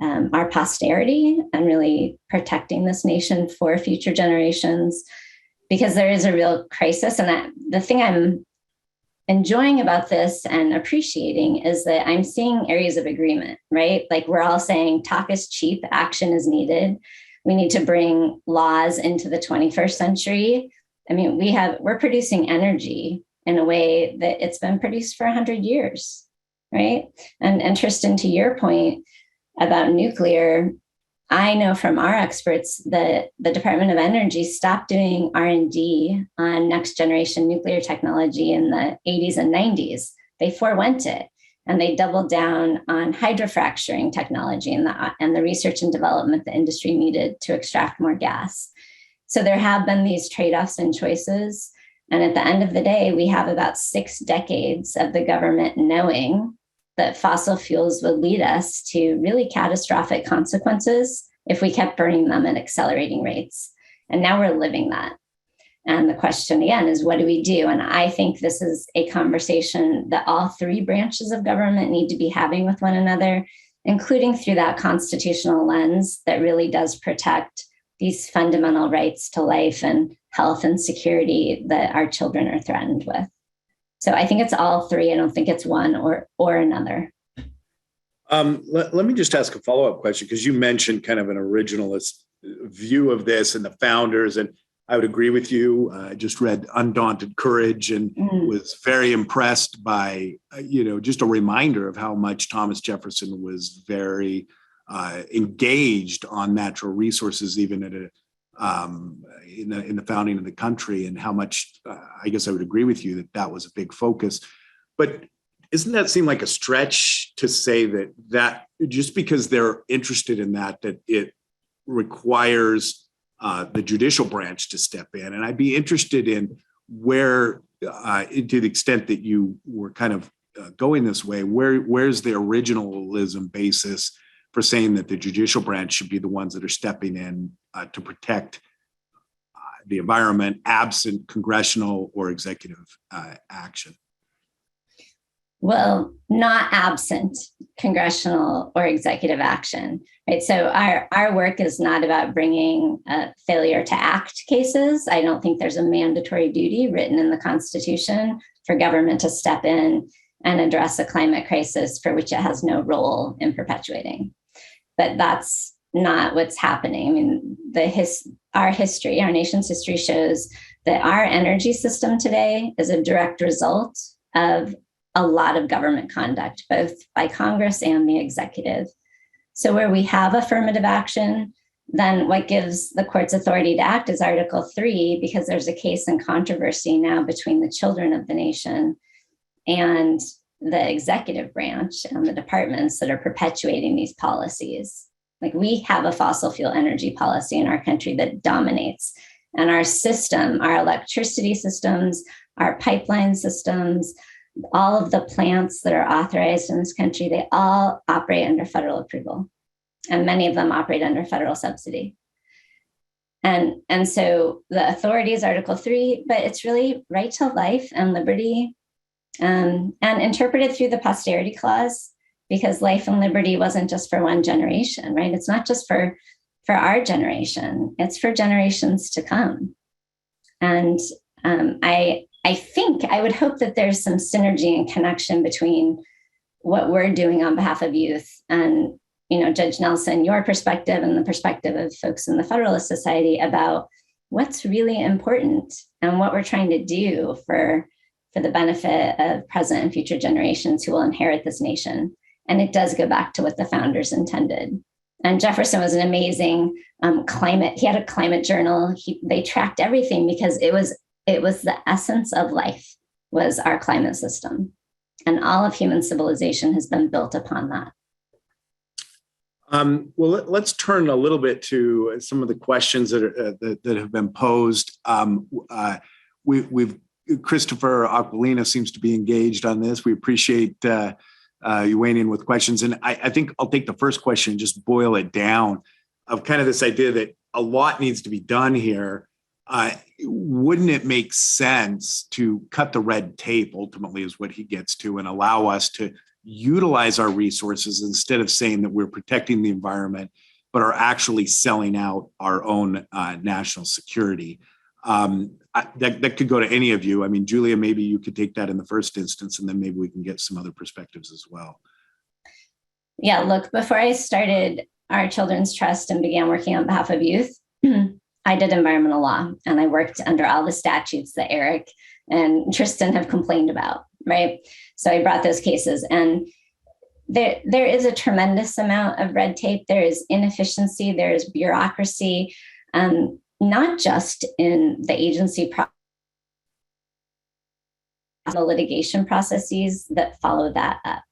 our posterity and really protecting this nation for future generations, because there is a real crisis. And the thing I'm enjoying about this and appreciating is that I'm seeing areas of agreement, right? Like we're all saying talk is cheap, action is needed. We need to bring laws into the 21st century I mean, we're producing energy in a way that it's been produced for 100 years, right? And Tristan, to your point about nuclear, I know from our experts that the Department of Energy stopped doing R&D on next generation nuclear technology in the 80s and 90s. They forewent it, and they doubled down on hydrofracturing technology and the research and development the industry needed to extract more gas. So there have been these trade-offs and choices. And at the end of the day, we have about 6 decades of the government knowing that fossil fuels would lead us to really catastrophic consequences if we kept burning them at accelerating rates. And now we're living that. And the question again is, what do we do? And I think this is a conversation that all 3 branches of government need to be having with one another, including through that constitutional lens that really does protect these fundamental rights to life and health and security that our children are threatened with. So I think it's all 3. I don't think it's one or another. Let me just ask a follow-up question, because you mentioned kind of an originalist view of this and the founders, and I would agree with you. I just read Undaunted Courage and was very impressed by, just a reminder of how much Thomas Jefferson was very engaged on natural resources, even at in the founding of the country, and how much, I guess I would agree with you that was a big focus. But doesn't that seem like a stretch to say that just because they're interested in that it requires the judicial branch to step in? And I'd be interested in where, to the extent that you were kind of going this way, where's the originalism basis for saying that the judicial branch should be the ones that are stepping in to protect the environment, absent congressional or executive action? Well, not absent congressional or executive action, right? So our work is not about bringing failure to act cases. I don't think there's a mandatory duty written in the Constitution for government to step in and address a climate crisis for which it has no role in perpetuating. But that's not what's happening. I mean, our nation's history shows that our energy system today is a direct result of a lot of government conduct, both by Congress and the executive. So where we have affirmative action, then what gives the courts authority to act is Article 3, because there's a case in controversy now between the children of the nation and the executive branch and the departments that are perpetuating these policies. Like, we have a fossil fuel energy policy in our country that dominates. And our system, our electricity systems, our pipeline systems, all of the plants that are authorized in this country, they all operate under federal approval. And many of them operate under federal subsidy. And so the authority is Article 3, but it's really right to life and liberty, and interpreted through the posterity clause, because life and liberty wasn't just for one generation, right? It's not just for our generation, it's for generations to come. And I think, I would hope that there's some synergy and connection between what we're doing on behalf of youth and, Judge Nelson, your perspective and the perspective of folks in the Federalist Society about what's really important and what we're trying to do for the benefit of present and future generations who will inherit this nation. And it does go back to what the founders intended. And Jefferson was an amazing climate. He had a climate journal. They tracked everything because it was the essence of life was our climate system. And all of human civilization has been built upon that. Well, let's turn a little bit to some of the questions that have been posed. We've Christopher Aquilina seems to be engaged on this. We appreciate you weighing in with questions. And I think I'll take the first question and just boil it down of kind of this idea that a lot needs to be done here. Wouldn't it make sense to cut the red tape, ultimately, is what he gets to, and allow us to utilize our resources instead of saying that we're protecting the environment, but are actually selling out our own national security? That could go to any of you. I mean, Julia, maybe you could take that in the first instance, and then maybe we can get some other perspectives as well. Yeah, look, before I started our Children's Trust and began working on behalf of youth, I did environmental law, and I worked under all the statutes that Eric and Tristan have complained about, right? So I brought those cases, and there is a tremendous amount of red tape. There is inefficiency, there is bureaucracy, not just in the agency the litigation processes that follow that up.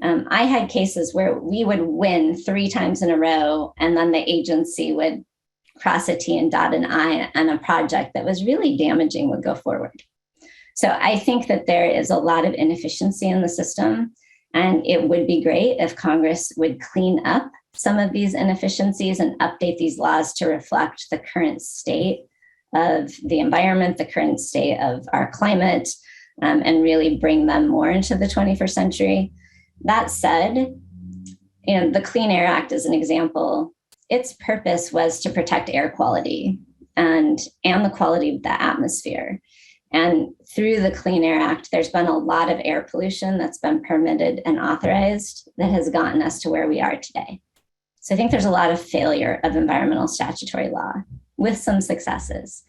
I had cases where we would win 3 times in a row, and then the agency would cross a T and dot an I, and a project that was really damaging would go forward. So I think that there is a lot of inefficiency in the system, and it would be great if Congress would clean up some of these inefficiencies and update these laws to reflect the current state of the environment, the current state of our climate, and really bring them more into the 21st century. That said, the Clean Air Act is an example. Its purpose was to protect air quality and the quality of the atmosphere. And through the Clean Air Act, there's been a lot of air pollution that's been permitted and authorized that has gotten us to where we are today. So I think there's a lot of failure of environmental statutory law with some successes.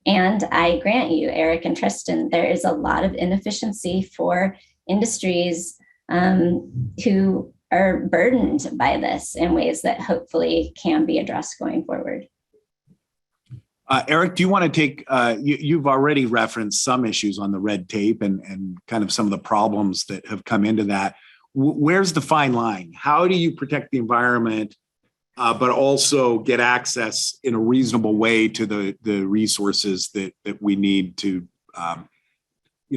And I grant you, Eric and Tristan, there is a lot of inefficiency for industries who are burdened by this in ways that hopefully can be addressed going forward. Eric, do you want to take, you've already referenced some issues on the red tape and kind of some of the problems that have come into that. Where's the fine line? How do you protect the environment, but also get access in a reasonable way to the resources that we need to,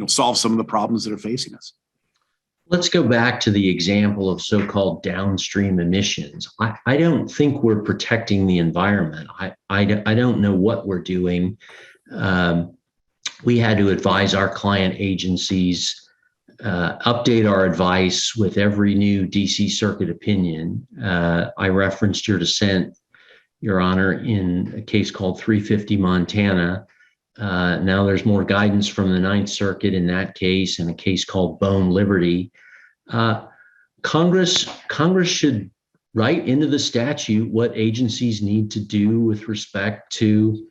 solve some of the problems that are facing us? Let's go back to the example of so-called downstream emissions. I don't think we're protecting the environment. I don't know what we're doing. We had to advise our client agencies, update our advice with every new DC Circuit opinion. I referenced your dissent, Your Honor, in a case called 350 Montana. Now there's more guidance from the Ninth Circuit in that case, and a case called Bone Liberty. Congress should write into the statute what agencies need to do with respect to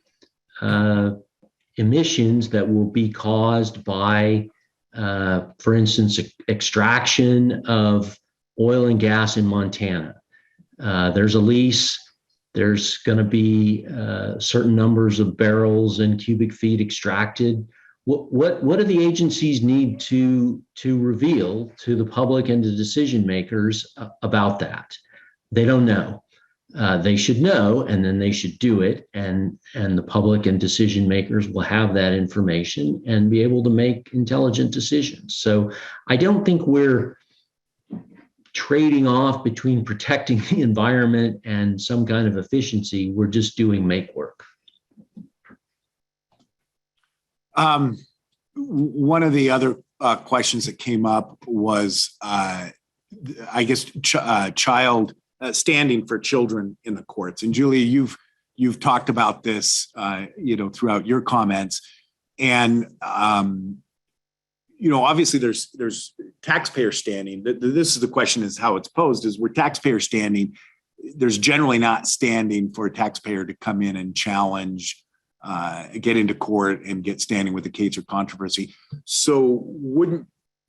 emissions that will be caused by, for instance, extraction of oil and gas in Montana. There's a lease. There's going to be certain numbers of barrels and cubic feet extracted. What do the agencies need to reveal to the public and to decision makers about that? They don't know. They should know, and then they should do it, and the public and decision makers will have that information and be able to make intelligent decisions. So I don't think we're trading off between protecting the environment and some kind of efficiency. We're just doing make work. One of the other questions that came up was, child standing for children in the courts. And Julia, you've talked about this, throughout your comments. And obviously there's taxpayer standing. This is the question: is how it's posed. Is where taxpayer standing, there's generally not standing for a taxpayer to come in and challenge, get into court and get standing with a case or controversy. So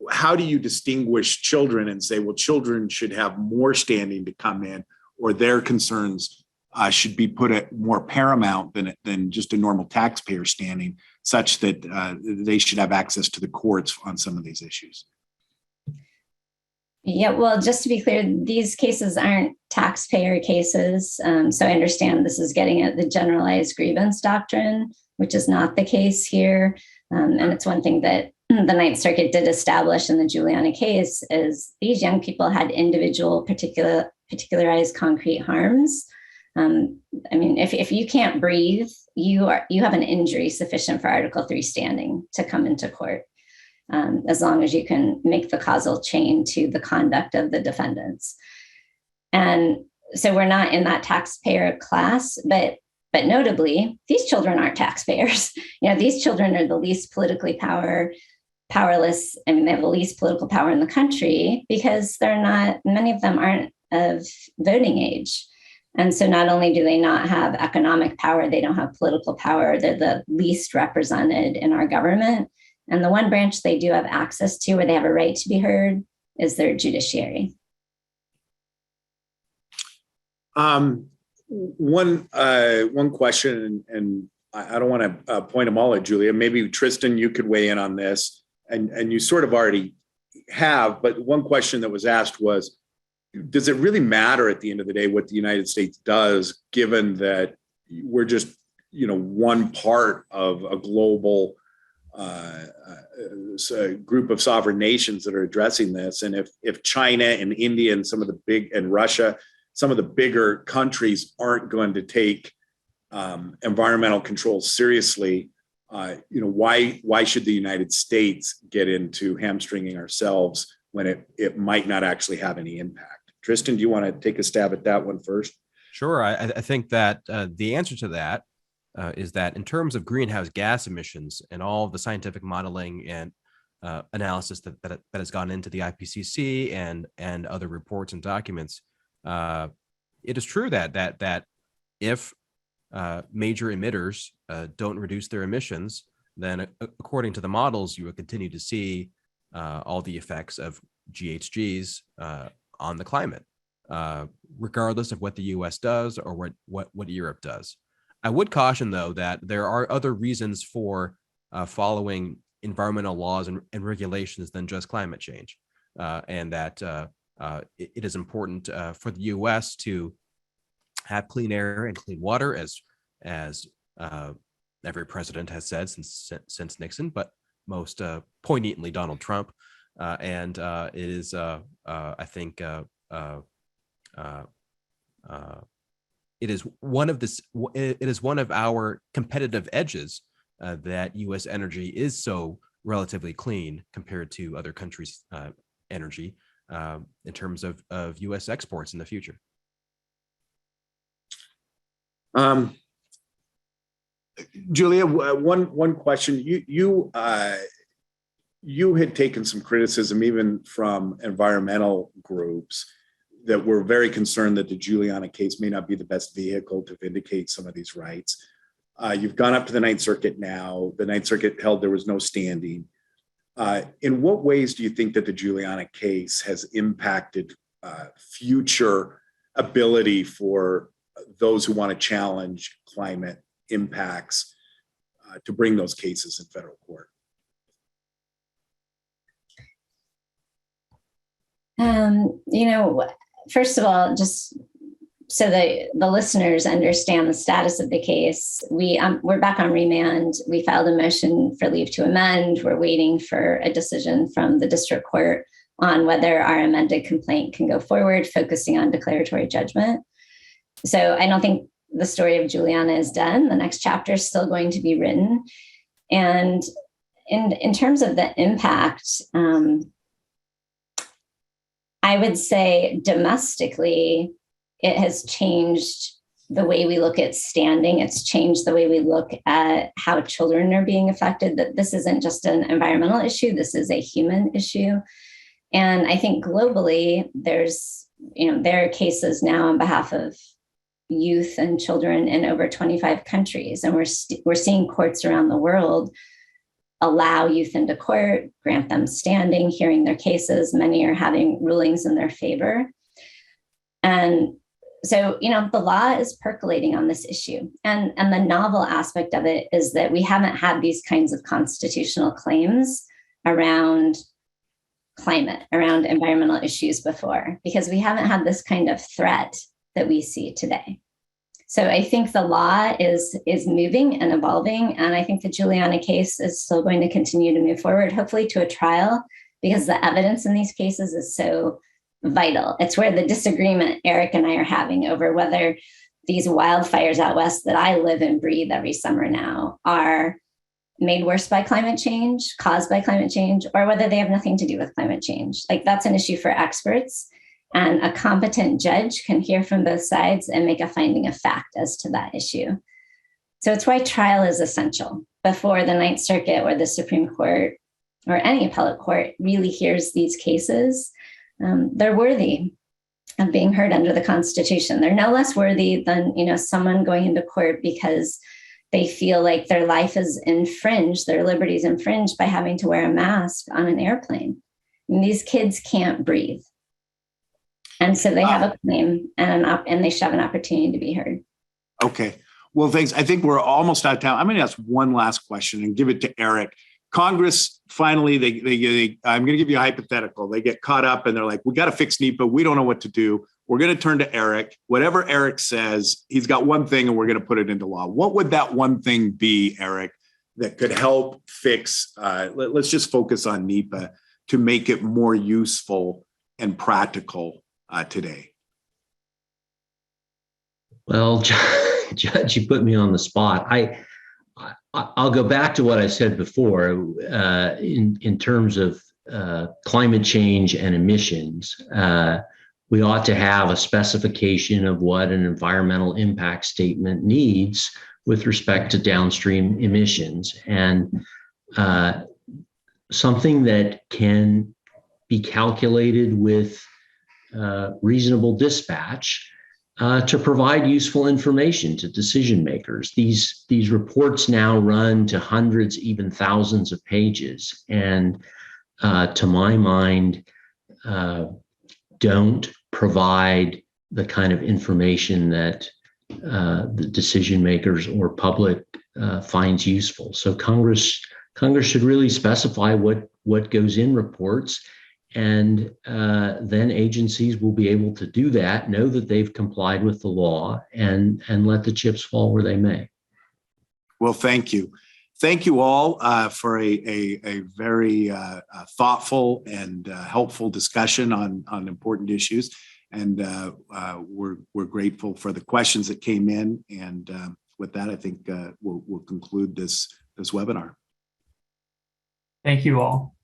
how do you distinguish children and say, well, children should have more standing to come in, or their concerns should be put at more paramount than just a normal taxpayer standing, such that they should have access to the courts on some of these issues? Yeah, well, just to be clear, these cases aren't taxpayer cases. So I understand this is getting at the generalized grievance doctrine, which is not the case here. And it's one thing that the Ninth Circuit did establish in the Juliana case is these young people had individual particularized concrete harms. If you can't breathe, you have an injury sufficient for Article 3 standing to come into court. As long as you can make the causal chain to the conduct of the defendants. And so we're not in that taxpayer class, but notably, these children aren't taxpayers. These children are the least politically powerless. They have the least political power in the country because many of them aren't of voting age. And so not only do they not have economic power, they don't have political power. They're the least represented in our government. And the one branch they do have access to where they have a right to be heard is their judiciary. One question, and I don't want to point them all at Julia. Maybe Tristan, you could weigh in on this, and you sort of already have. But one question that was asked was, does it really matter at the end of the day what the United States does, given that we're just, one part of a global group of sovereign nations that are addressing this? And if China and India and Russia, some of the bigger countries aren't going to take environmental controls seriously, why should the United States get into hamstringing ourselves when it might not actually have any impact? Tristan, do you want to take a stab at that one first? Sure. I think that the answer to that is that in terms of greenhouse gas emissions and all of the scientific modeling and analysis that has gone into the IPCC and other reports and documents, it is true that if major emitters don't reduce their emissions, then according to the models, you will continue to see all the effects of GHGs on the climate, regardless of what the U.S. does or what Europe does. I would caution, though, that there are other reasons for following environmental laws and regulations than just climate change, and that it is important for the U.S. to have clean air and clean water, as every president has said since Nixon, but most poignantly Donald Trump. And it is, I think, it is one of our competitive edges that U.S. energy is so relatively clean compared to other countries' energy in terms of U.S. exports in the future. Julia, one question. You had taken some criticism even from environmental groups that were very concerned that the Juliana case may not be the best vehicle to vindicate some of these rights. You've gone up to the Ninth Circuit now. The Ninth Circuit held there was no standing. In what ways do you think that the Juliana case has impacted future ability for those who want to challenge climate impacts to bring those cases in federal court? First of all, just so that the listeners understand the status of the case, we're back on remand. We filed a motion for leave to amend. We're waiting for a decision from the district court on whether our amended complaint can go forward, focusing on declaratory judgment. So I don't think the story of Juliana is done. The next chapter is still going to be written. And in terms of the impact, I would say domestically, it has changed the way we look at standing. It's changed the way we look at how children are being affected, that this isn't just an environmental issue, this is a human issue. And I think globally, there are cases now on behalf of youth and children in over 25 countries. And we're seeing courts around the world allow youth into court, grant them standing, hearing their cases. Many are having rulings in their favor. And so, the law is percolating on this issue. And the novel aspect of it is that we haven't had these kinds of constitutional claims around climate, around environmental issues before, because we haven't had this kind of threat that we see today. So I think the law is moving and evolving, and I think the Juliana case is still going to continue to move forward, hopefully to a trial, because the evidence in these cases is so vital. It's where the disagreement Eric and I are having over whether these wildfires out west that I live and breathe every summer now are made worse by climate change, caused by climate change, or whether they have nothing to do with climate change. Like, that's an issue for experts. And a competent judge can hear from both sides and make a finding of fact as to that issue. So it's why trial is essential before the Ninth Circuit or the Supreme Court or any appellate court really hears these cases. They're worthy. of being heard under the Constitution. They're no less worthy than, someone going into court because they feel like their life is infringed, their liberties infringed by having to wear a mask on an airplane. And these kids can't breathe. And so they have a claim and they should have an opportunity to be heard. Okay. Well, thanks. I think we're almost out of time. I'm going to ask one last question and give it to Eric. Congress, finally, I'm going to give you a hypothetical. They get caught up and they're like, we got to fix NEPA. We don't know what to do. We're going to turn to Eric. Whatever Eric says, he's got one thing and we're going to put it into law. What would that one thing be, Eric, that could help fix, let's just focus on NEPA to make it more useful and practical today? Well, Judge, you put me on the spot. I'll go back to what I said before in terms of climate change and emissions. We ought to have a specification of what an environmental impact statement needs with respect to downstream emissions, and something that can be calculated with reasonable dispatch to provide useful information to decision makers. These reports now run to hundreds, even thousands of pages, and to my mind, don't provide the kind of information that the decision makers or public finds useful. So Congress should really specify what goes in reports, and then agencies will be able to do that, know that they've complied with the law, and let the chips fall where they may. Well, thank you. Thank you all for a very thoughtful and helpful discussion on important issues. And we're grateful for the questions that came in. And with that, I think we'll conclude this webinar. Thank you all.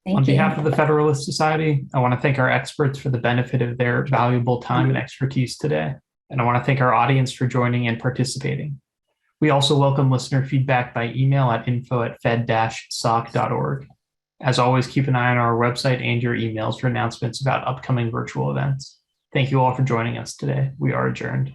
On behalf of the Federalist Society, I want to thank our experts for the benefit of their valuable time and expertise today. And I want to thank our audience for joining and participating. We also welcome listener feedback by email at info@fed-soc.org. As always, keep an eye on our website and your emails for announcements about upcoming virtual events. Thank you all for joining us today. We are adjourned.